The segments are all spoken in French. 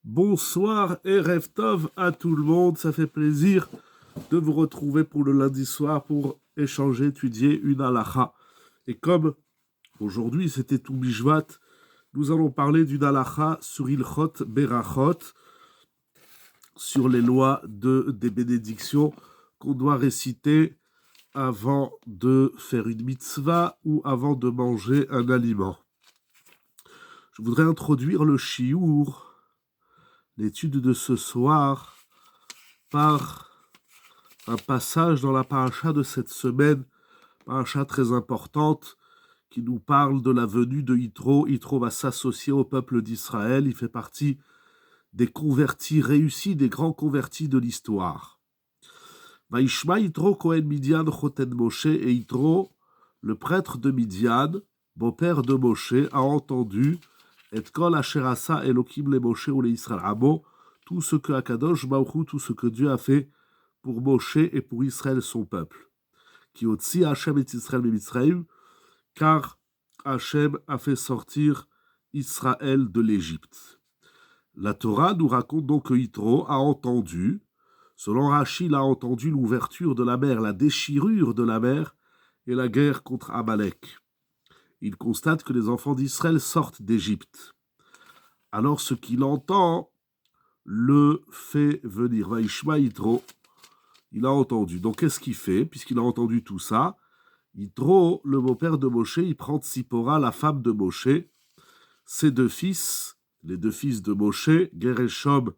Bonsoir et Erev Tov à tout le monde. Ça fait plaisir de vous retrouver pour le lundi soir pour échanger, étudier une halakha. Et comme aujourd'hui c'était tout Bishvat, nous allons parler d'une halakha sur Ilchot Berachot, sur les lois des bénédictions qu'on doit réciter avant de faire une mitzvah ou avant de manger un aliment. Je voudrais introduire le shiur, l'étude de ce soir, par un passage dans la paracha de cette semaine, paracha très importante, qui nous parle de la venue de Yitro. Yitro va s'associer au peuple d'Israël. Il fait partie des convertis réussis, des grands convertis de l'histoire. Vaishma Yitro Kohen Midian Choten Moshe, et Yitro, le prêtre de Midian, beau-père de Moshe, a entendu et kol asher asa Elokim le Moshe ou le Israël Amo, tout ce que Akadosh Baruch Hu, tout ce que Dieu a fait pour Moshe et pour Israël son peuple. Qui otsi Hachem et Israël Mitzrayim, car Hachem a fait sortir Israël de l'Égypte. La Torah nous raconte donc que Yitro a entendu, selon Rashi, il a entendu l'ouverture de la mer, la déchirure de la mer et la guerre contre Amalek. Il constate que les enfants d'Israël sortent d'Égypte. Alors ce qu'il entend le fait venir. Vaishma Yitro, il a entendu. Donc qu'est-ce qu'il fait, puisqu'il a entendu tout ça? Yitro, le beau-père de Moshe, il prend Tsipora, la femme de Moshe, ses deux fils, les deux fils de Moshe, Gereshom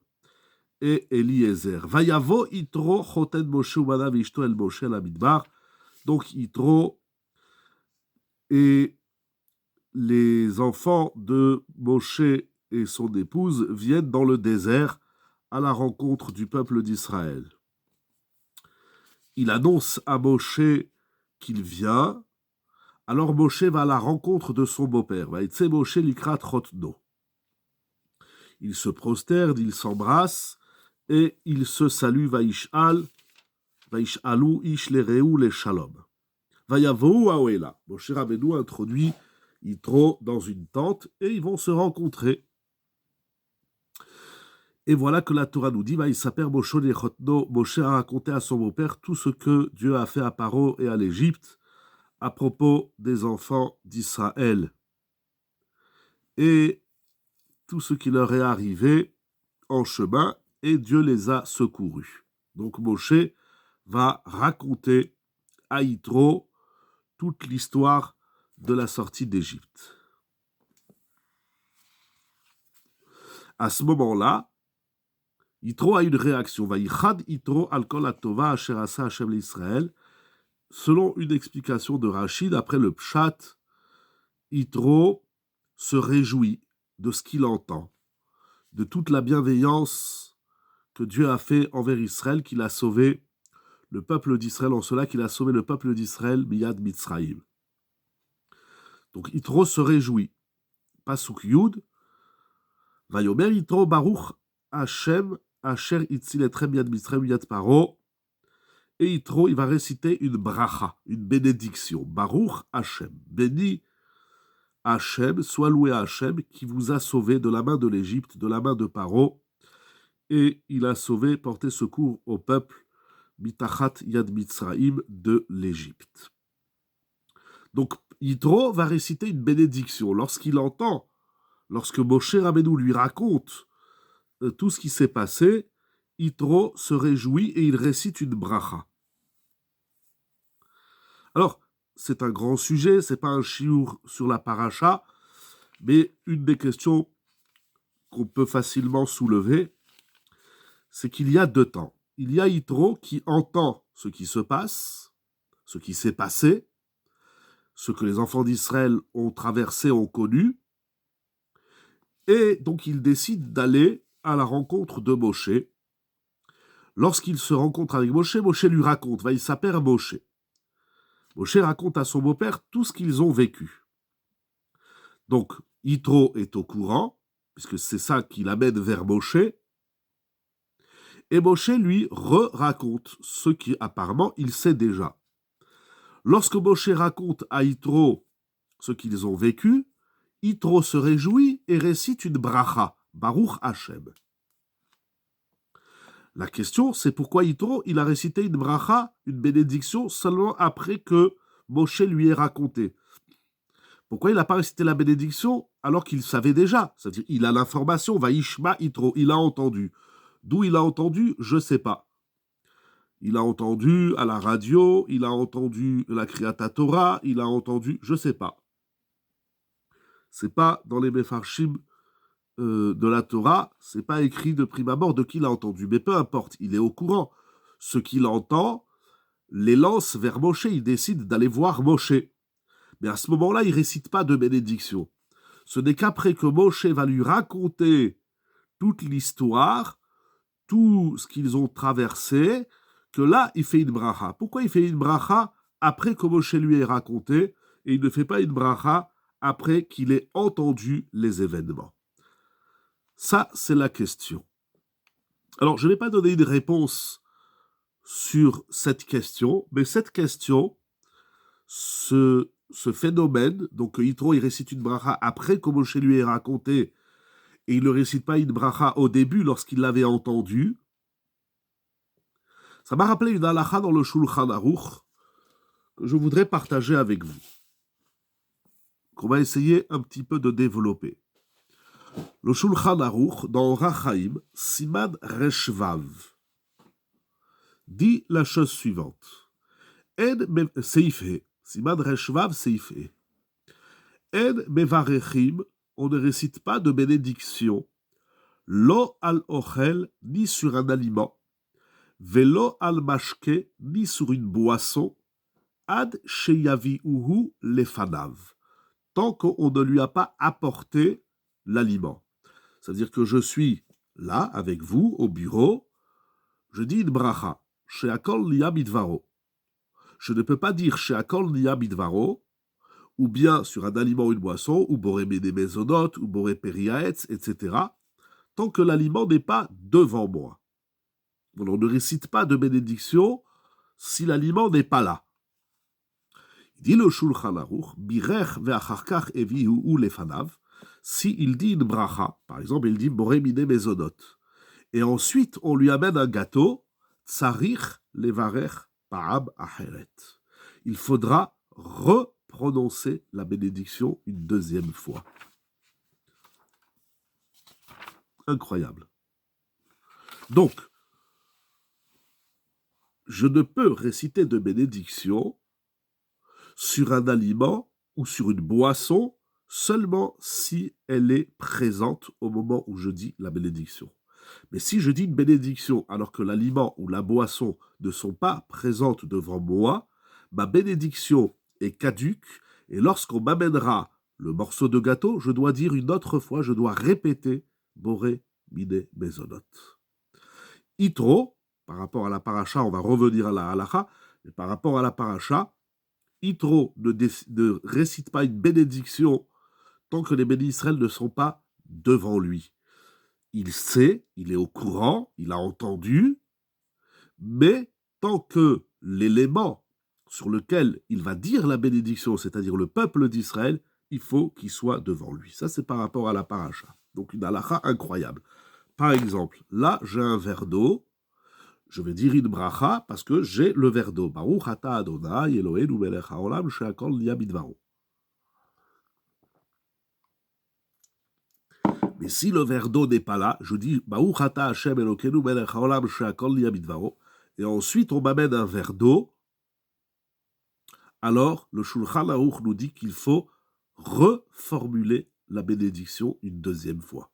et Eliezer. Vayavo Yitro, Choten Moshe Umana Vishto El Moshe la Midbar. Donc Yitro et les enfants de Moshe et son épouse viennent dans le désert à la rencontre du peuple d'Israël. Il annonce à Moshe qu'il vient. Alors Moshe va à la rencontre de son beau-père. Moshe likrat chotno. Il se prosterne, il s'embrasse et il se salue. Vaish'alu ish lereu le shalom. Vayavou aoela. Moshe Rabbeinu introduit Yitro dans une tente et ils vont se rencontrer. Et voilà que la Torah nous dit, Moshe a raconté à son beau-père tout ce que Dieu a fait à Paro et à l'Égypte à propos des enfants d'Israël et tout ce qui leur est arrivé en chemin, et Dieu les a secourus. Donc Moshe va raconter à Yitro toute l'histoire de la sortie d'Égypte. À ce moment-là, Yitro a une réaction. Vayichad Yitro al kol hatova asher asa Hashem l'Israël. Selon une explication de Rachid, après le Pshat, Yitro se réjouit de ce qu'il entend, de toute la bienveillance que Dieu a fait envers Israël, qu'il a sauvé le peuple d'Israël, en cela qu'il a sauvé le peuple d'Israël, Miyad Mitzrayim. Donc Yitro se réjouit. Pasuk Yud, Vayomer Yitro Baruch Hashem Asher Itzil etrem Miyad Mitzrayim Miyad Paro. Et Yitro, il va réciter une bracha, une bénédiction. Baruch Hashem, béni Hashem, soit loué Hashem, qui vous a sauvé de la main de l'Égypte, de la main de Paro, et il a sauvé, porté secours au peuple, Mitachat Yad Mitzraim, de l'Égypte. Donc Yitro va réciter une bénédiction. Lorsqu'il entend, lorsque Moshe Rabbeinu lui raconte tout ce qui s'est passé, Yitro se réjouit et il récite une bracha. Alors, c'est un grand sujet, c'est pas un shiur sur la paracha, mais une des questions qu'on peut facilement soulever, c'est qu'il y a deux temps. Il y a Yitro qui entend ce qui se passe, ce qui s'est passé, ce que les enfants d'Israël ont traversé, ont connu, et donc il décide d'aller à la rencontre de Moshe. Lorsqu'il se rencontre avec Moshe, Moshe lui raconte, il s'appelle Moshe. Moshe raconte à son beau-père tout ce qu'ils ont vécu. Donc, Yitro est au courant, puisque c'est ça qui l'amène vers Moshe, et Moshe lui raconte ce qui apparemment il sait déjà. Lorsque Moshe raconte à Yitro ce qu'ils ont vécu, Yitro se réjouit et récite une bracha, Baruch Hashem. La question, c'est pourquoi Yitro, il a récité une bracha, une bénédiction, seulement après que Moshe lui ait raconté. Pourquoi il n'a pas récité la bénédiction alors qu'il savait déjà? C'est-à-dire, il a l'information, Vaishma Yitro, il a entendu. D'où il a entendu, je ne sais pas. Il a entendu à la radio, il a entendu la Kriyat Torah, il a entendu, je ne sais pas. C'est pas dans les Mefarshim de la Torah, c'est pas écrit de prime abord de qui il a entendu, mais peu importe, il est au courant. Ce qu'il entend les lance vers Moshe, il décide d'aller voir Moshe. Mais à ce moment-là, il récite pas de bénédiction. Ce n'est qu'après que Moshe va lui raconter toute l'histoire, tout ce qu'ils ont traversé, que là, il fait une bracha. Pourquoi il fait une bracha après que Moshe lui ait raconté, et il ne fait pas une bracha après qu'il ait entendu les événements? Ça, c'est la question. Alors, je ne vais pas donner une réponse sur cette question, mais cette question, ce phénomène, donc Yitro, il récite une bracha après que Moshe lui ait raconté, et il ne récite pas une bracha au début lorsqu'il l'avait entendu, ça m'a rappelé une halakha dans le Shulchan Aruch que je voudrais partager avec vous, qu'on va essayer un petit peu de développer. Le Shulchan Aruch, dans Rachaim, Siman Reshvav, dit la chose suivante. Seif He, Siman Reshvav Seif He. En Mevarechim, on ne récite pas de bénédiction, lo al ochel, ni sur un aliment, velo al mashke, ni sur une boisson, ad sheyaviuhu lefanav, tant qu'on ne lui a pas apporté l'aliment. C'est-à-dire que je suis là, avec vous, au bureau, je dis une bracha, sheakol liya midvaro. Je ne peux pas dire sheakol liya midvaro, ou bien sur un aliment ou une boisson, ou boré méné mezonot, ou boré periaetz, etc., tant que l'aliment n'est pas devant moi. On ne récite pas de bénédiction si l'aliment n'est pas là. Il dit le Shulchan Aruch, birech ve'acharkach evihu lefanav, si il dit une bracha, par exemple, il dit boré méné mezonot, et ensuite on lui amène un gâteau, tsarich levarech pa'ab acheret. Il faudra prononcer la bénédiction une deuxième fois. Incroyable. Donc, je ne peux réciter de bénédiction sur un aliment ou sur une boisson seulement si elle est présente au moment où je dis la bénédiction. Mais si je dis une bénédiction alors que l'aliment ou la boisson ne sont pas présentes devant moi, ma bénédiction est caduque, et lorsqu'on m'amènera le morceau de gâteau, je dois dire une autre fois, je dois répéter Boré Mine Mezonot. Yitro, par rapport à la paracha, on va revenir à la halacha, mais par rapport à la paracha, Yitro ne récite pas une bénédiction tant que les bénis Israël ne sont pas devant lui. Il sait, il est au courant, il a entendu, mais tant que l'élément sur lequel il va dire la bénédiction, c'est-à-dire le peuple d'Israël, il faut qu'il soit devant lui. Ça, c'est par rapport à la paracha. Donc une halakha incroyable. Par exemple, là, j'ai un verre d'eau, je vais dire une bracha parce que j'ai le verre d'eau. Baruch ata Adonai Eloheinu melech haolam she'akol nהיה bidvaro. Mais si le verre d'eau n'est pas là, je dis Baruch ata Hashem Elokeinu melech haolam she'akol nהיה bidvaro. Et ensuite, on m'amène un verre d'eau. Alors, le Shulchan Aruch nous dit qu'il faut reformuler la bénédiction une deuxième fois.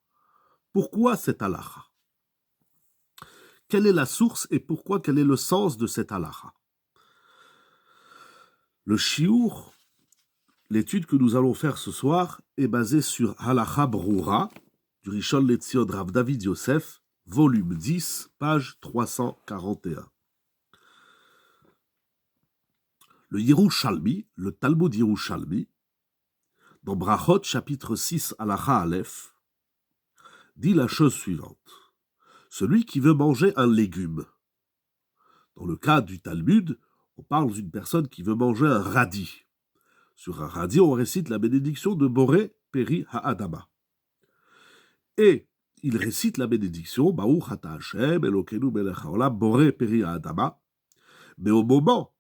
Pourquoi cette halakha? Quelle est la source et pourquoi, quel est le sens de cette halakha? Le shiur, l'étude que nous allons faire ce soir, est basée sur Halakha Broura, du Rishon LeTzion Rav David Yosef, volume 10, page 341. Le Yerushalmi, le Talmud Yerushalmi, dans Brachot, chapitre 6, Halakha Aleph, dit la chose suivante. Celui qui veut manger un légume. Dans le cas du Talmud, on parle d'une personne qui veut manger un radis. Sur un radis, on récite la bénédiction de Boré Peri Ha'adama. Et il récite la bénédiction, Baruch ata Hashem, Elokeinu melech haolam, boré peri ha'adama. Mais au moment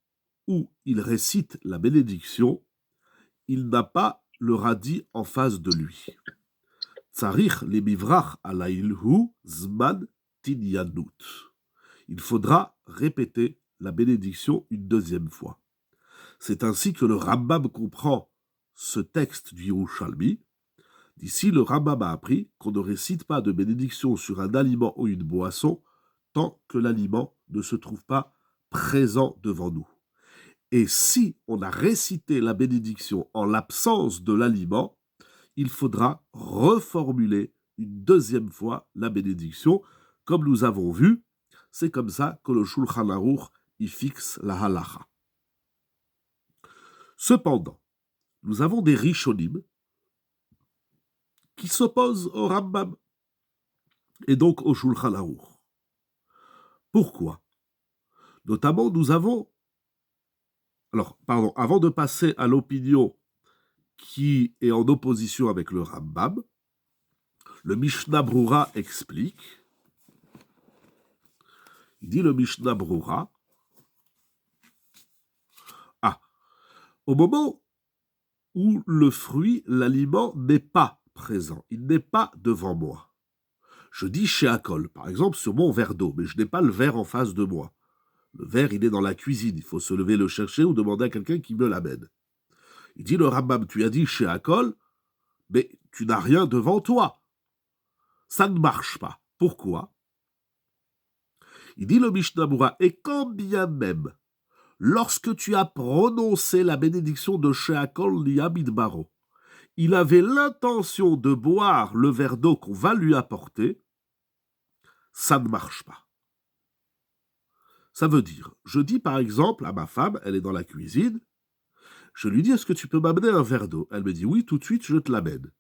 où il récite la bénédiction, il n'a pas le radis en face de lui. Tsarich lemivrach alailhu zman tinyanut. Il faudra répéter la bénédiction une deuxième fois. C'est ainsi que le Rambam comprend ce texte du Yerushalmi. D'ici, le Rambam a appris qu'on ne récite pas de bénédiction sur un aliment ou une boisson tant que l'aliment ne se trouve pas présent devant nous. Et si on a récité la bénédiction en l'absence de l'aliment, il faudra reformuler une deuxième fois la bénédiction. Comme nous avons vu, c'est comme ça que le Shulchan Aruch y fixe la halacha. Cependant, nous avons des Rishonim qui s'opposent au Rambam et donc au Shulchan Aruch. Pourquoi ? Notamment, nous avons... avant de passer à l'opinion qui est en opposition avec le Rambam, le Mishnah Brura explique, il dit le Mishnah Brura, au moment où le fruit, l'aliment n'est pas présent, il n'est pas devant moi. Je dis chez Akol, par exemple sur mon verre d'eau, mais je n'ai pas le verre en face de moi. Le verre, il est dans la cuisine, il faut se lever le chercher ou demander à quelqu'un qui me l'amène. Il dit le Rambam, tu as dit chez Akol, mais tu n'as rien devant toi. Ça ne marche pas. Pourquoi ? Il dit le Mishnah Brura, et quand bien même, lorsque tu as prononcé la bénédiction de Sheakol Liyamid Baro, il avait l'intention de boire le verre d'eau qu'on va lui apporter, ça ne marche pas. Ça veut dire, je dis par exemple à ma femme, elle est dans la cuisine, je lui dis, est-ce que tu peux m'amener un verre d'eau ? Elle me dit, oui, tout de suite, je te l'amène.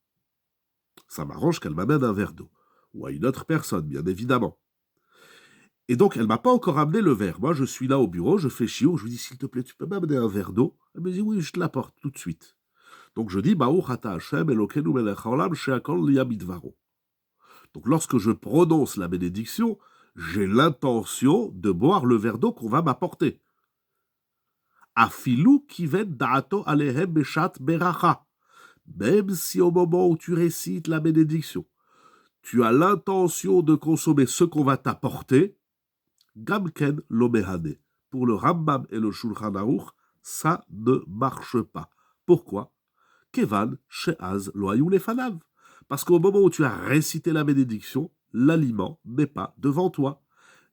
Ça m'arrange qu'elle m'amène un verre d'eau. Ou à une autre personne, bien évidemment. Et donc, elle ne m'a pas encore amené le verre. Moi, je suis là au bureau, je fais chiour, je lui dis, s'il te plaît, tu peux m'amener un verre d'eau ? Elle me dit, oui, je te l'apporte tout de suite. Donc, je dis, Baruch ata Hashem, Elokeinu melech haolam, sheakol liyamid varo. Donc, lorsque je prononce la bénédiction, j'ai l'intention de boire le verre d'eau qu'on va m'apporter. Afilu kiven da'ato alehem beshat beracha. Même si au moment où tu récites la bénédiction, tu as l'intention de consommer ce qu'on va t'apporter, Gamken lo mehane. Pour le Rambam et le Shulchan Aruch, ça ne marche pas. Pourquoi ? Kevan she'az lo hayu lefanav. Parce qu'au moment où tu as récité la bénédiction, l'aliment n'est pas devant toi.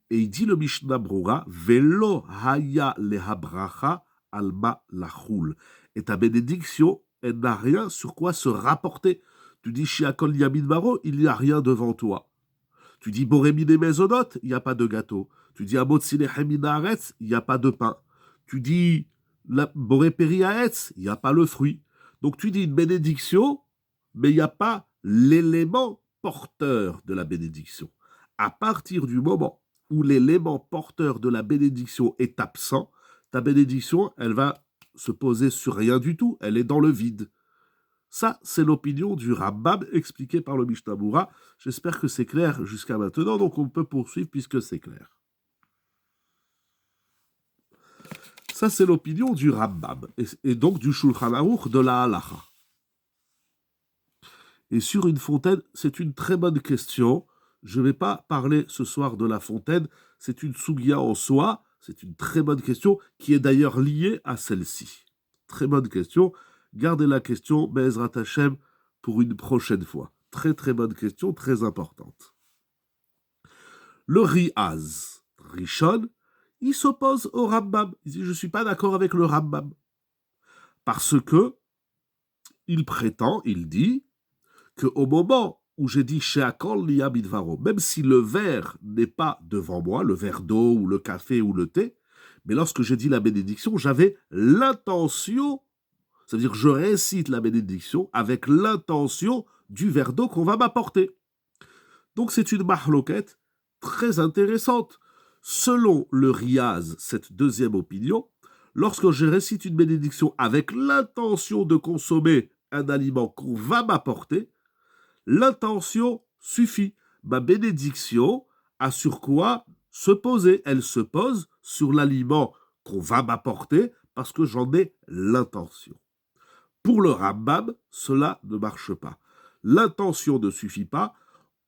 Et il dit le Mishnah Brura, Velo haya lehabracha alma lachul. Et ta bénédiction, elle n'a rien sur quoi se rapporter. Tu dis Shiakol Yamin Baro, il n'y a rien devant toi. Tu dis Boremine Mezonot, il n'y a pas de gâteau. Tu dis Amotsine Hemina Aretz, il n'y a pas de pain. Tu dis Boré Peri Aetz, il n'y a pas le fruit. Donc tu dis une bénédiction, mais il n'y a pas l'élément porteur de la bénédiction. À partir du moment où l'élément porteur de la bénédiction est absent, ta bénédiction, elle va se poser sur rien du tout, elle est dans le vide. Ça, c'est l'opinion du Rambam expliquée par le Mishnah Brura. J'espère que c'est clair jusqu'à maintenant, donc on peut poursuivre puisque c'est clair. Ça, c'est l'opinion du Rambam, et donc du Shulchan Aruch de la halacha. Et sur une fontaine, c'est une très bonne question. Je ne vais pas parler ce soir de la fontaine, c'est une sugya en soi, c'est une très bonne question, qui est d'ailleurs liée à celle-ci. Très bonne question. Gardez la question, Be'ezrat Hashem, pour une prochaine fois. Très très bonne question, très importante. Le Riaz, Rishon, il s'oppose au Rambam. Il dit, je ne suis pas d'accord avec le Rambam. Parce que il prétend, il dit, qu'au moment où j'ai dit Sheakol liyamid varo, même si le verre n'est pas devant moi, le verre d'eau ou le café ou le thé, mais lorsque j'ai dit la bénédiction, j'avais l'intention, ça veut dire que je récite la bénédiction avec l'intention du verre d'eau qu'on va m'apporter. Donc c'est une mahloquette très intéressante. Selon le Riaz, cette deuxième opinion, lorsque je récite une bénédiction avec l'intention de consommer un aliment qu'on va m'apporter, l'intention suffit, ma bénédiction a sur quoi se poser. Elle se pose sur l'aliment qu'on va m'apporter parce que j'en ai l'intention. Pour le Rambam, cela ne marche pas. L'intention ne suffit pas.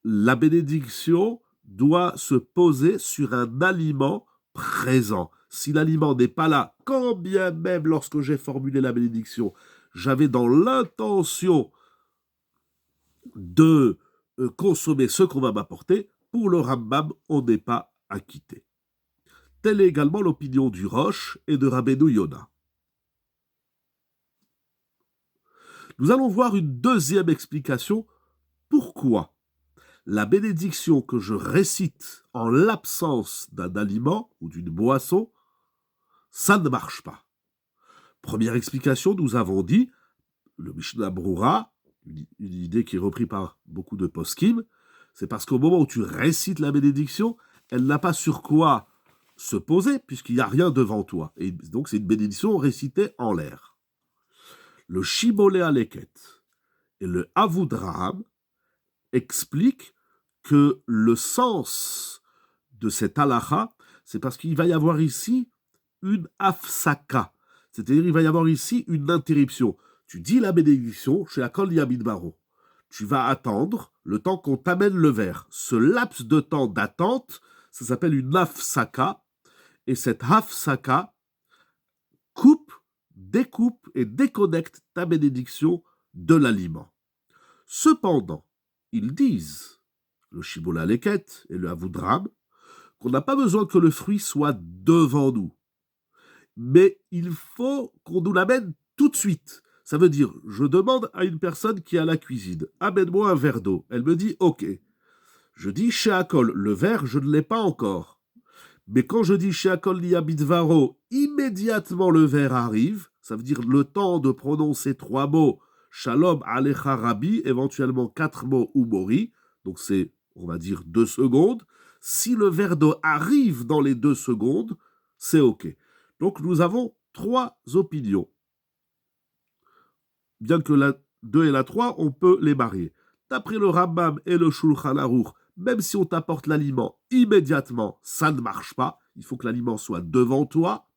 La bénédiction doit se poser sur un aliment présent. Si l'aliment n'est pas là, quand bien même lorsque j'ai formulé la bénédiction, j'avais dans l'intention de consommer ce qu'on va m'apporter, pour le Rambam, on n'est pas acquitté. Telle est également l'opinion du Roche et de Rabbeinu Yona. Nous allons voir une deuxième explication. Pourquoi la bénédiction que je récite en l'absence d'un aliment ou d'une boisson, ça ne marche pas. Première explication, nous avons dit, le Mishnah Brura, une idée qui est reprise par beaucoup de poskim, c'est parce qu'au moment où tu récites la bénédiction, elle n'a pas sur quoi se poser, puisqu'il n'y a rien devant toi. Et donc c'est une bénédiction récitée en l'air. Le Shibbolé Aleket et le Avudraham expliquent que le sens de cette halakha, c'est parce qu'il va y avoir ici une afsaka, c'est-à-dire il va y avoir ici une interruption. Tu dis la bénédiction chez Akol Yamidbaro. Tu vas attendre le temps qu'on t'amène le verre. Ce laps de temps d'attente, ça s'appelle une afsaka, et cette afsaka coupe, découpe et déconnecte ta bénédiction de l'aliment. Cependant, ils disent, le Shibbolé Aleket et le Avudraham, qu'on n'a pas besoin que le fruit soit devant nous. Mais il faut qu'on nous l'amène tout de suite. Ça veut dire, je demande à une personne qui est à la cuisine, amène-moi un verre d'eau. Elle me dit, ok. Je dis, chez Akol, le verre, je ne l'ai pas encore. Mais quand je dis chez Akol Liyabidvaro, immédiatement le verre arrive, ça veut dire le temps de prononcer 3 mots, Shalom Alecha Rabbi, éventuellement 4 mots Umori, donc c'est, on va dire, 2 secondes. Si le verre d'eau arrive dans les 2 secondes, c'est ok. Donc nous avons 3 opinions. Bien que la 2 et la 3, on peut les marier. D'après le Rambam et le Shulchan Aruch, même si on t'apporte l'aliment immédiatement, ça ne marche pas. Il faut que l'aliment soit devant toi,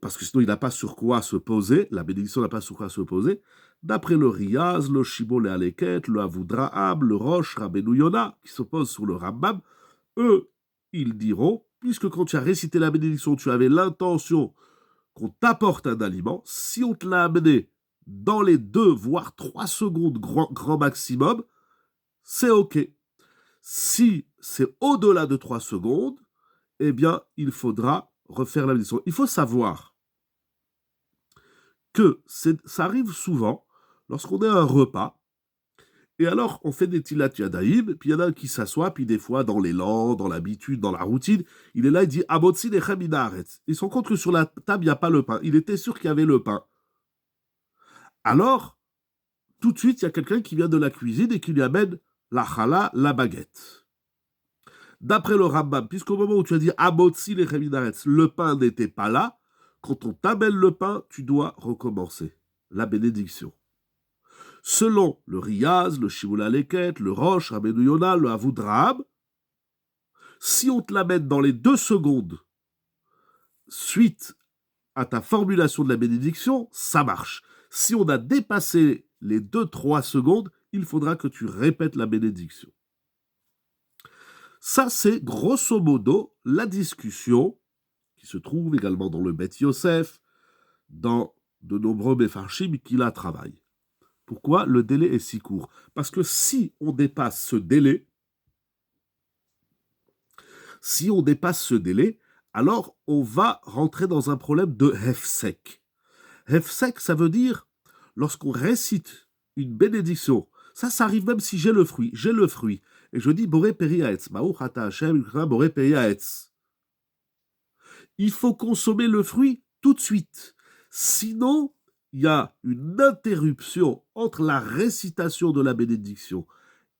parce que sinon il n'a pas sur quoi se poser. La bénédiction n'a pas sur quoi se poser. D'après le Riyaz, le Shibbolé Aleket, le Avudraham, le Roche, Rabbeinu Yona, qui s'opposent sur le Rambam, eux, ils diront, puisque quand tu as récité la bénédiction, tu avais l'intention qu'on t'apporte un aliment, si on te l'a amené dans les 2, voire 3 secondes grand maximum, c'est ok. Si c'est au-delà de 3 secondes, eh bien, il faudra refaire la bénédiction. Il faut savoir que ça arrive souvent lorsqu'on est à un repas, et alors on fait des tilat yadaïm, puis il y en a un qui s'assoit, puis des fois dans l'élan, dans l'habitude, dans la routine, il est là, il dit Abotzi lechem minaretz. Il se rend compte que sur la table, il n'y a pas le pain. Il était sûr qu'il y avait le pain. Alors, tout de suite, il y a quelqu'un qui vient de la cuisine et qui lui amène la challah, la baguette. D'après le Rambam, puisqu'au moment où tu as dit Abotzi lechem minaretz, le pain n'était pas là, quand on t'amène le pain, tu dois recommencer la bénédiction. Selon le Riyaz, le Shibbolé Aleket, le Roche, Rabbeinu Yona, le Avudraham, si on te l'amène dans les 2 secondes suite à ta formulation de la bénédiction, ça marche. Si on a dépassé les 2-3 secondes, il faudra que tu répètes la bénédiction. Ça, c'est grosso modo la discussion qui se trouve également dans le Beth Yosef, dans de nombreux Mefarshim qui la travaillent. Pourquoi le délai est si court? Parce que si on dépasse ce délai, alors on va rentrer dans un problème de hefsek. Hefsek, ça veut dire, lorsqu'on récite une bénédiction, ça arrive même si j'ai le fruit, et je dis Boré Periaetz, Baruch Ata Hashem, Boré Periaetz. Il faut consommer le fruit tout de suite. Sinon, il y a une interruption entre la récitation de la bénédiction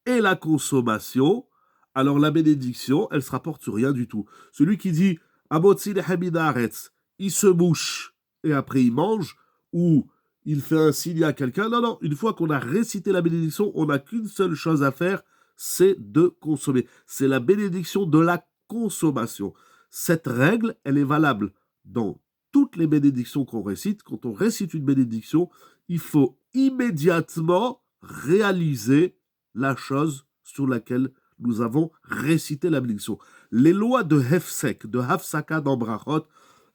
et la consommation. Alors la bénédiction, elle se rapporte sur rien du tout. Celui qui dit Abotzi lechem minaretz, il se mouche et après il mange, ou il fait un signe à quelqu'un. Non, une fois qu'on a récité la bénédiction, on n'a qu'une seule chose à faire, c'est de consommer. C'est la bénédiction de la consommation. Cette règle, elle est valable dans toutes les bénédictions qu'on récite. Quand on récite une bénédiction, il faut immédiatement réaliser la chose sur laquelle nous avons récité la bénédiction. Les lois de Hefsek, de Hafsaka dans Brachot,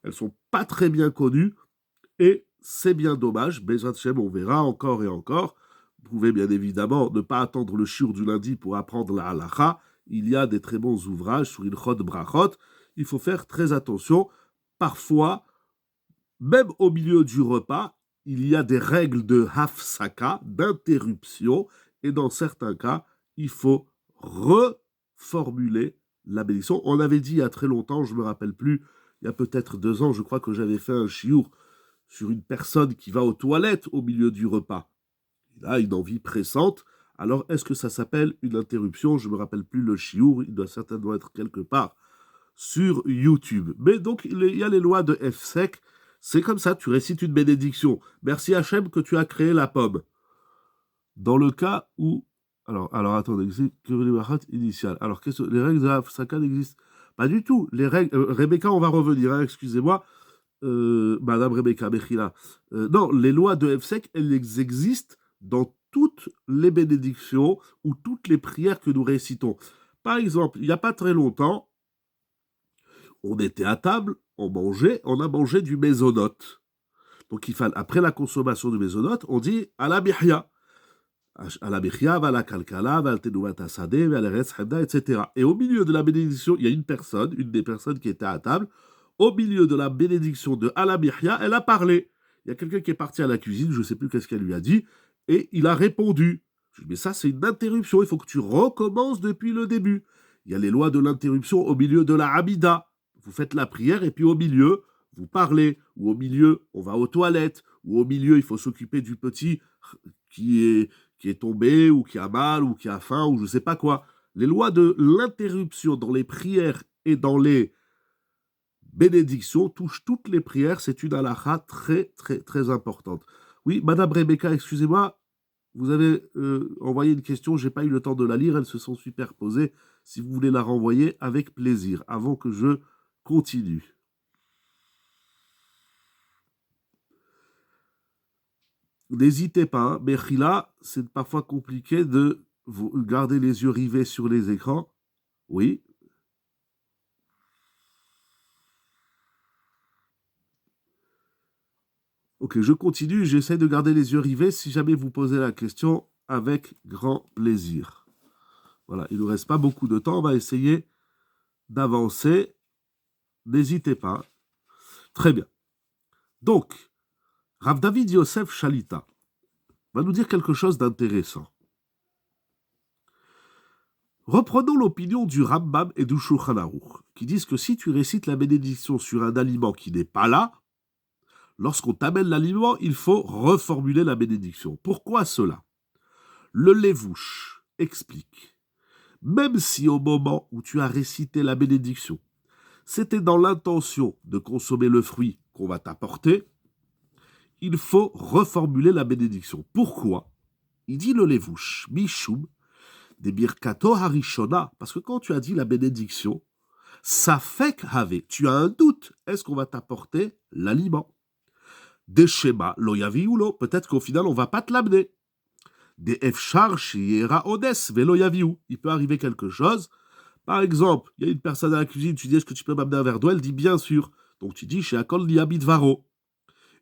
elles sont pas très bien connues et c'est bien dommage. Bezrat Hashem, on verra encore et encore. Vous pouvez bien évidemment ne pas attendre le shiur du lundi pour apprendre la halacha. Il y a des très bons ouvrages sur Ilchot Brachot. Il faut faire très attention. Parfois, même au milieu du repas, il y a des règles de hafsaka, d'interruption, et dans certains cas, il faut reformuler la bénédiction. On avait dit il y a très longtemps, je ne me rappelle plus, il y a peut-être 2 ans, je crois que j'avais fait un shiur sur une personne qui va aux toilettes au milieu du repas. Il a une envie pressante. Alors, est-ce que ça s'appelle une interruption? Je ne me rappelle plus le shiur, il doit certainement être quelque part sur YouTube. Mais donc, il y a les lois de Hefsek. C'est comme ça, tu récites une bénédiction. Merci Hachem que tu as créé la pomme. Dans le cas où... Alors attendez, que les brachot initiales. Alors, les règles de Hafsaka n'existent pas du tout. Les règles... Rebecca, on va revenir, hein, excusez-moi. Madame Rebecca Bechila. Non, les lois de Hefsek, elles existent dans toutes les bénédictions ou toutes les prières que nous récitons. Par exemple, il n'y a pas très longtemps, on était à table, on a mangé du mésonote. Donc, après la consommation du mésonote, on dit à la bihya. À la bihya, à la kalkala, à la tenouvat sadeh, à la retz hebda, etc. Et au milieu de la bénédiction, il y a une des personnes qui était à table. Au milieu de la bénédiction de à la bihya, elle a parlé. Il y a quelqu'un qui est parti à la cuisine, je ne sais plus qu'est-ce qu'elle lui a dit, et il a répondu. Je dis, mais ça, c'est une interruption, il faut que tu recommences depuis le début. Il y a les lois de l'interruption au milieu de la Hamida. Vous faites la prière et puis au milieu, vous parlez. Ou au milieu, on va aux toilettes. Ou au milieu, il faut s'occuper du petit qui est tombé, ou qui a mal, ou qui a faim, ou je ne sais pas quoi. Les lois de l'interruption dans les prières et dans les bénédictions touchent toutes les prières. C'est une halakha très, très, très importante. Oui, Madame Rebecca, excusez-moi, vous avez envoyé une question, je n'ai pas eu le temps de la lire, elles se sont superposées. Si vous voulez la renvoyer, avec plaisir, avant que je continue. N'hésitez pas, Bechila, c'est parfois compliqué de garder les yeux rivés sur les écrans. Oui. Ok, je continue, j'essaie de garder les yeux rivés. Si jamais vous posez la question, avec grand plaisir. Voilà, il ne nous reste pas beaucoup de temps, on va essayer d'avancer. N'hésitez pas. Très bien. Donc, Rav David Yosef Shalita va nous dire quelque chose d'intéressant. Reprenons l'opinion du Rambam et du Shulchan Aruch, qui disent que si tu récites la bénédiction sur un aliment qui n'est pas là, lorsqu'on t'amène l'aliment, il faut reformuler la bénédiction. Pourquoi cela? Le Levouche explique. Même si au moment où tu as récité la bénédiction, c'était dans l'intention de consommer le fruit qu'on va t'apporter, il faut reformuler la bénédiction. Pourquoi? Il dit le Levouche, Mishum, des Birkato Harishona, parce que quand tu as dit la bénédiction, ça fait qu'ave, tu as un doute, est-ce qu'on va t'apporter l'aliment? Des schémas, loyaviulo, peut-être qu'au final on va pas te l'amener. Des efchar shiera odes veloyaviu, il peut arriver quelque chose. Par exemple, il y a une personne à la cuisine, tu dis est-ce que tu peux m'amener un verre d'eau? Elle dit bien sûr. Donc tu dis chez Akol Niabitvaro.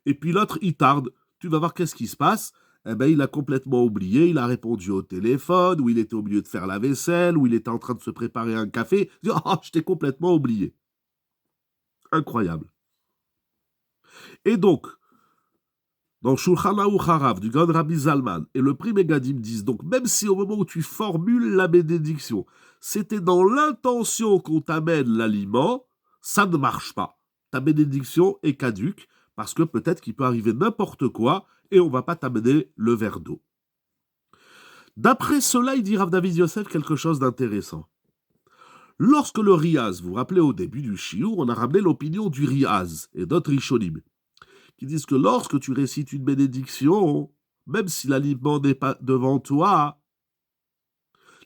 Et puis l'autre il tarde, tu vas voir qu'est-ce qui se passe. Eh ben, il a complètement oublié, il a répondu au téléphone, ou il était au milieu de faire la vaisselle, ou il était en train de se préparer un café. Il dit, oh, je t'ai complètement oublié. Incroyable. Et donc, dans Shulchan Aruch Harav, du grand Rabbi Zalman, et le prix Megadim disent, donc même si au moment où tu formules la bénédiction, c'était dans l'intention qu'on t'amène l'aliment, ça ne marche pas. Ta bénédiction est caduque, parce que peut-être qu'il peut arriver n'importe quoi, et on ne va pas t'amener le verre d'eau. D'après cela, il dit Rav David Yosef quelque chose d'intéressant. Lorsque le Riaz, vous vous rappelez au début du Shiur, on a ramené l'opinion du Riaz et d'autres Rishonim, qui disent que lorsque tu récites une bénédiction, même si l'aliment n'est pas devant toi,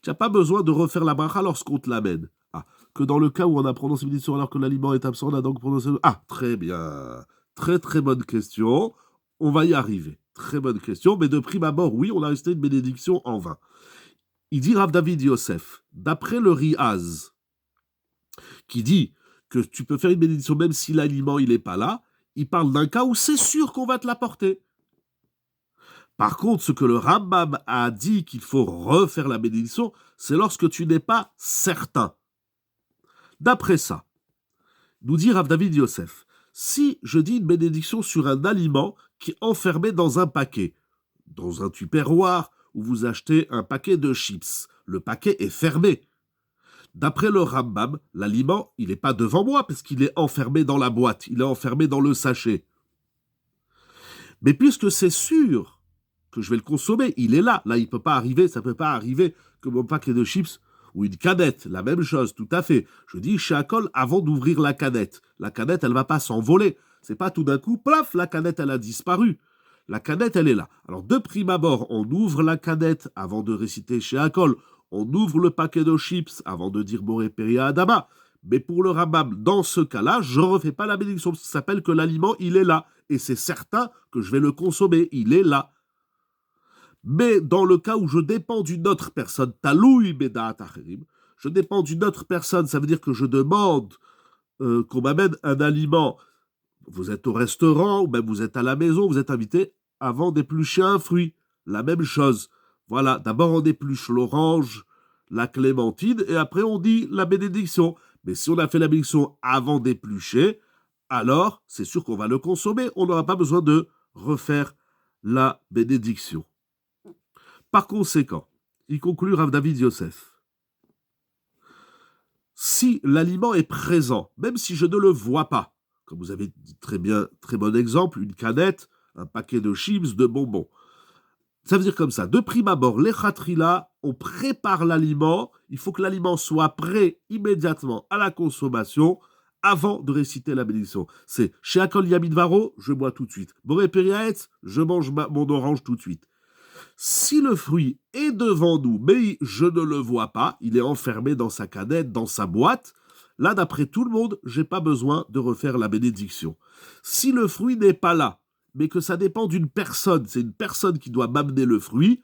Tu n'as pas besoin de refaire la bracha lorsqu'on te l'amène. Ah, que dans le cas où on a prononcé une bénédiction alors que l'aliment est absent, on a donc prononcé... Ah, très bien. Très très bonne question. On va y arriver. Très bonne question. Mais de prime abord, oui, on a resté une bénédiction en vain. Il dit Rav David Yosef, d'après le Riaz, qui dit que tu peux faire une bénédiction même si l'aliment il n'est pas là, il parle d'un cas où c'est sûr qu'on va te l'apporter. Par contre, ce que le Rambam a dit qu'il faut refaire la bénédiction, c'est lorsque tu n'es pas certain. D'après ça, nous dit Rav David Yosef, si je dis une bénédiction sur un aliment qui est enfermé dans un paquet, dans un tupperware où vous achetez un paquet de chips, le paquet est fermé. D'après le Rambam, l'aliment, il n'est pas devant moi parce qu'il est enfermé dans la boîte, il est enfermé dans le sachet. Mais puisque c'est sûr que je vais le consommer, il est là. Là, il peut pas arriver, ça peut pas arriver que mon paquet de chips ou une canette, la même chose, tout à fait. Je dis chez Akol avant d'ouvrir la canette. La canette, elle va pas s'envoler. C'est pas tout d'un coup, plaf, la canette, elle a disparu. La canette, elle est là. Alors, de prime abord, on ouvre la canette avant de réciter chez Akol. On ouvre le paquet de chips avant de dire Boré Peria Adama. Mais pour le Rambam, dans ce cas-là, je ne refais pas la bénédiction. Ça s'appelle que l'aliment, il est là. Et c'est certain que je vais le consommer. Il est là. Mais dans le cas où je dépends d'une autre personne, Taloui Beda Tacherim, je dépends d'une autre personne, ça veut dire que je demande qu'on m'amène un aliment. Vous êtes au restaurant, ou même vous êtes à la maison, vous êtes invité avant d'éplucher un fruit. La même chose. Voilà, d'abord on épluche l'orange, la clémentine, et après on dit la bénédiction. Mais si on a fait la bénédiction avant d'éplucher, alors c'est sûr qu'on va le consommer. On n'aura pas besoin de refaire la bénédiction. Par conséquent, il conclut Rav David Yosef. Si l'aliment est présent, même si je ne le vois pas, comme vous avez dit très bien, très bon exemple, une canette, un paquet de chips, de bonbons. Ça veut dire comme ça, de prime abord, les khatrila, on prépare l'aliment, il faut que l'aliment soit prêt immédiatement à la consommation avant de réciter la bénédiction. C'est chez Akol Yamidvaro, je bois tout de suite. Boré Periaetz, je mange mon orange tout de suite. Si le fruit est devant nous, mais je ne le vois pas, il est enfermé dans sa canette, dans sa boîte, là, d'après tout le monde, j'ai pas besoin de refaire la bénédiction. Si le fruit n'est pas là, mais que ça dépend d'une personne, c'est une personne qui doit m'amener le fruit,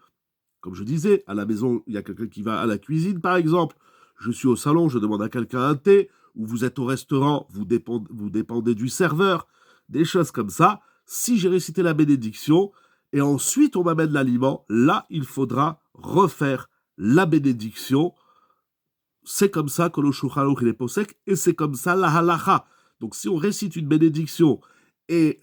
comme je disais, à la maison, il y a quelqu'un qui va à la cuisine, par exemple, je suis au salon, je demande à quelqu'un un thé, ou vous êtes au restaurant, vous dépendez du serveur, des choses comme ça. Si j'ai récité la bénédiction, et ensuite on m'amène l'aliment, là, il faudra refaire la bénédiction. C'est comme ça que le Shulchan Aruch il est posek, et c'est comme ça la halacha. Donc si on récite une bénédiction, et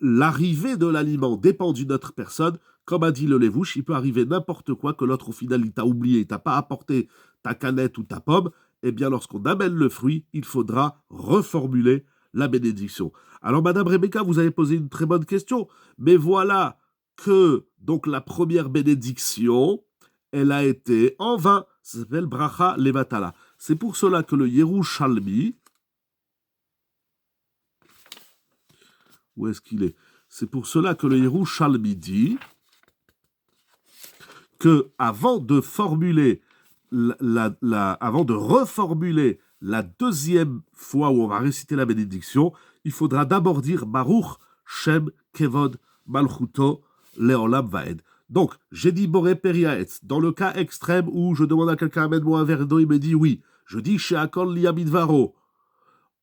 l'arrivée de l'aliment dépend d'une autre personne, comme a dit le Levouche, il peut arriver n'importe quoi, que l'autre au final il t'a oublié, il t'a pas apporté ta canette ou ta pomme, eh bien lorsqu'on amène le fruit, il faudra reformuler la bénédiction. Alors Madame Rebecca, vous avez posé une très bonne question, mais voilà que donc la première bénédiction, elle a été en vain, ça s'appelle Bracha Levatala. C'est pour cela que le Yerushalmi, où est-ce qu'il est? C'est pour cela que le Yerushalmi dit que avant de reformuler la deuxième fois où on va réciter la bénédiction, il faudra d'abord dire Baruch Shem Kevod Malchuto Leolam Vaed. Donc, j'ai dit Boré Periaetz. Dans le cas extrême où je demande à quelqu'un amène-moi un verre d'eau, il me dit oui. Je dis chez Akol Liamidvaro.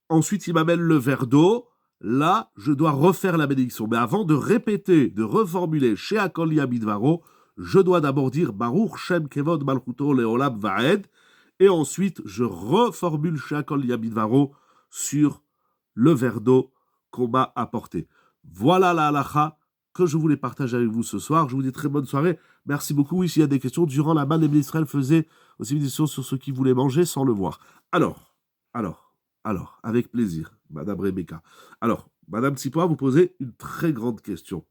Ensuite, il m'amène le verre d'eau. Là, je dois refaire la bénédiction. Mais avant de répéter, de reformuler chez Akol Yamidvaro, je dois d'abord dire Baruch Shem Kevod Malchuto Leolam Vaed. Et ensuite, je reformule chez Akol Yamidvaro sur le verre d'eau qu'on m'a apporté. Voilà la halacha que je voulais partager avec vous ce soir. Je vous dis très bonne soirée. Merci beaucoup. Oui, s'il y a des questions, durant la main, les Israël faisaient aussi des questions sur ceux qui voulaient manger sans le voir. Alors, avec plaisir, Madame Rebecca. Alors, Madame Tsipoa, vous posez une très grande question.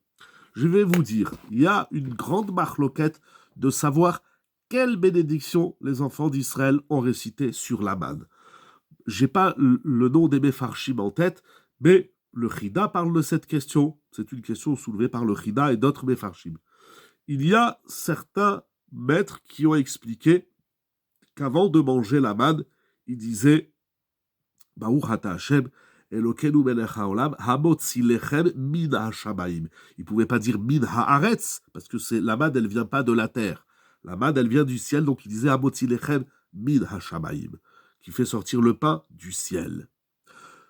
Je vais vous dire, il y a une grande marloquette de savoir quelle bénédiction les enfants d'Israël ont récité sur la manne. J'ai pas le nom des Mefarshim en tête, mais le Chida parle de cette question. C'est une question soulevée par le Chida et d'autres Mefarshim. Il y a certains maîtres qui ont expliqué qu'avant de manger la manne, il disait Baruch ata Hashem, Elokeinu melech haolam, hamotzi lechem min hashamayim. Il ne pouvait pas dire min haaretz, parce que la manne, elle ne vient pas de la terre. La manne, elle vient du ciel, donc il disait hamotzi lechem min hashamayim, qui fait sortir le pain du ciel.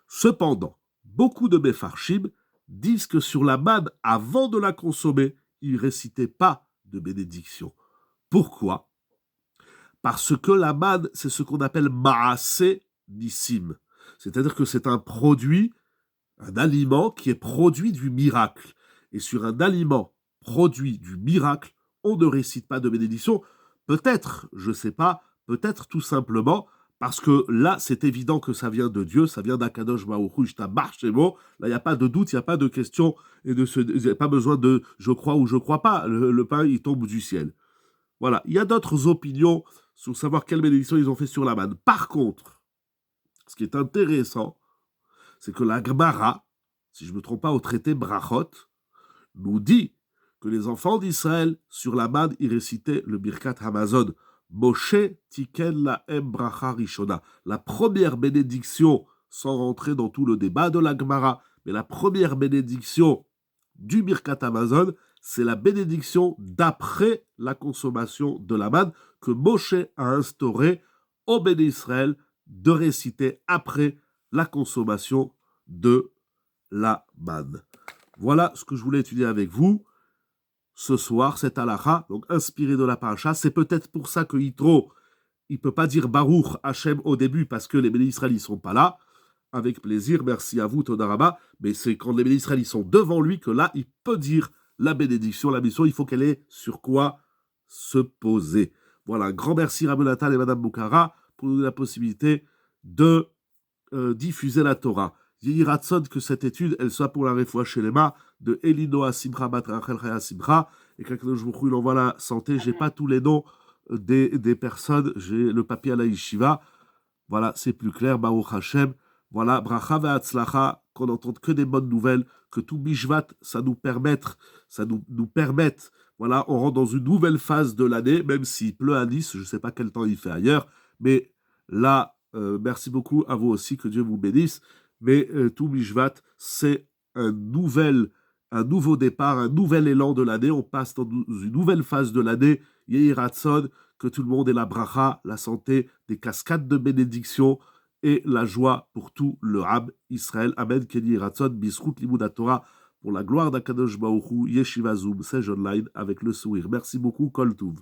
Cependant, beaucoup de Mefarshim disent que sur la manne, avant de la consommer, ils ne récitaient pas de bénédiction. Pourquoi ? Parce que la manne, c'est ce qu'on appelle ma'aseh nissim. C'est-à-dire que c'est un produit, un aliment qui est produit du miracle. Et sur un aliment produit du miracle, on ne récite pas de bénédiction. Peut-être, je ne sais pas, peut-être tout simplement parce que là, c'est évident que ça vient de Dieu, ça vient d'Akadosh Baruch Hu, Shemo. Là, il n'y a pas de doute, il n'y a pas de question, et il n'y a pas besoin de je crois ou je crois pas. Le pain, il tombe du ciel. Voilà. Il y a d'autres opinions sur savoir quelle bénédiction ils ont fait sur la manne. Par contre, ce qui est intéressant, c'est que la Gemara, si je ne me trompe pas, au traité Brachot, nous dit que les enfants d'Israël, sur la manne, ils récitaient le Birkat Hamazon. Moshe tiken lahem bracha rishona. La première bénédiction, sans rentrer dans tout le débat de la Gemara, mais la première bénédiction du Birkat Hamazon, c'est la bénédiction d'après la consommation de la manne que Moshe a instauré au Béné Israël de réciter après la consommation de la manne. Voilà ce que je voulais étudier avec vous ce soir, cette halakha, donc inspiré de la paracha. C'est peut-être pour ça que Yitro, il ne peut pas dire Baruch Hashem au début parce que les Béné Israël ne sont pas là. Avec plaisir, merci à vous, Todaraba. Mais c'est quand les Béné Israël sont devant lui que là, il peut dire la bénédiction, la mission. Il faut qu'elle ait sur quoi se poser. Voilà, un grand merci Rabbi Nathan et Madame Boukara pour nous donner la possibilité de diffuser la Torah. Yehi Ratson, que cette étude, elle soit pour la réfoua chez les mains de Elinoa Simcha Bat Rachel Chaya Simcha, et qu'Akadosh Baruch Hu il envoie la santé. J'ai pas tous les noms des personnes, j'ai le papier à la yeshiva. Voilà, c'est plus clair, Baruch Hashem. Voilà, Bracha ve'atzlacha, qu'on n'entende que des bonnes nouvelles, que tout Bishvat, ça nous permette, voilà, on rentre dans une nouvelle phase de l'année, même s'il pleut à Nice, je ne sais pas quel temps il fait ailleurs, mais là, merci beaucoup à vous aussi, que Dieu vous bénisse. Mais tout Mishvat, c'est un nouveau départ, un nouvel élan de l'année. On passe dans une nouvelle phase de l'année. Yehi Ratson, que tout le monde ait la bracha, la santé, des cascades de bénédiction et la joie pour tout le Ham Israël. Amen. Yehi Ratson, Bisrout Limud Torah, pour la gloire d'Akadosh Baruch Hu, Yeshiva Zoom, c'est online avec le sourire. Merci beaucoup, Kol Touv.